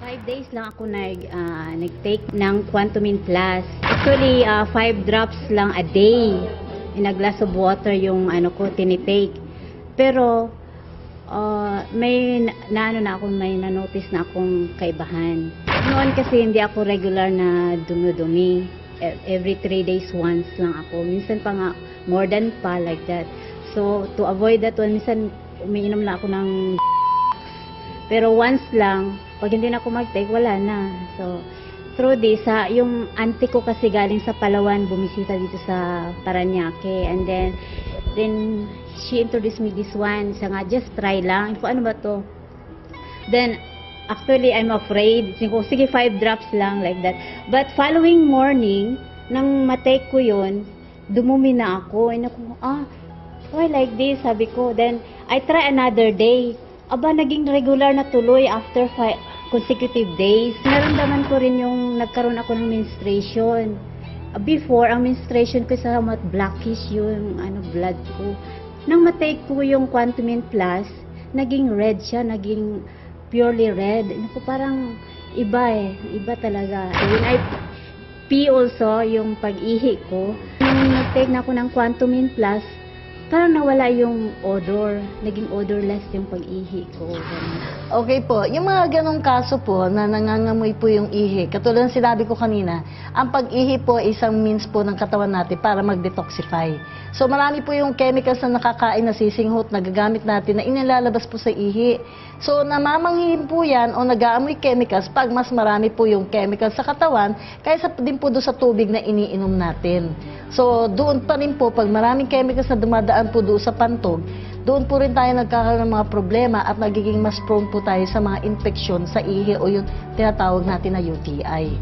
5 days lang ako nag-take ng Quantumin Plus. Actually, 5 drops lang a day in a glass of water yung tinitake. Pero may na-notice na akong kaibahan. Noon kasi hindi ako regular na dumudumi. Every 3 days once lang ako. Minsan pa nga more than pa like that. So to avoid that one, minsan umiinom na ako ng pero once lang, pag hindi na ako mag-take, wala na. So, through this, yung auntie ko kasi galing sa Palawan, bumisita dito sa Paranaque. And then she introduced me this one. Siya nga, just try lang. Ano ba to? Then, actually, I'm afraid. Sige, 5 drops lang, like that. But following morning, nang matake ko yun, dumumi na ako. And ako, why like this? Sabi ko. Then, I try another day. Aba, naging regular na tuloy after 5 consecutive days. Naramdaman ko rin yung nagkaroon ako ng menstruation. Before, ang menstruation ko somewhat blackish yung blood ko. Nang matake ko yung Quantumin Plus, naging red siya, naging purely red. Parang iba iba talaga. When I pee also, yung pag-ihi ko, nung nag-take na ako ng Quantumin Plus, parang nawala yung odor. Naging odorless yung pag-ihi ko. Okay po. Yung mga ganong kaso po na nangangamoy po yung ihi, katulad ng sinabi ko kanina, ang pag-ihi po ay isang means po ng katawan natin para mag-detoxify. So marami po yung chemicals na nakakain na sisinghot na gagamit natin na inilalabas po sa ihi. So namamanghin po yan o nag-aamoy chemicals pag mas marami po yung chemicals sa katawan kaysa din po doon sa tubig na iniinom natin. So doon pa rin po, pag maraming chemicals na dumadaan po doon sa pantog, doon po rin tayo nagkakaroon ng mga problema at nagiging mas prone po tayo sa mga infeksyon sa ihi o yung tinatawag natin na UTI.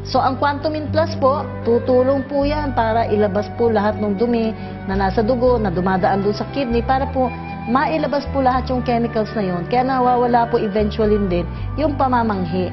So ang Quantumin Plus po, tutulong po yan para ilabas po lahat ng dumi na nasa dugo, na dumadaan doon sa kidney para po mailabas po lahat yung chemicals na yun. Kaya nawawala po eventually din yung pamamanghi.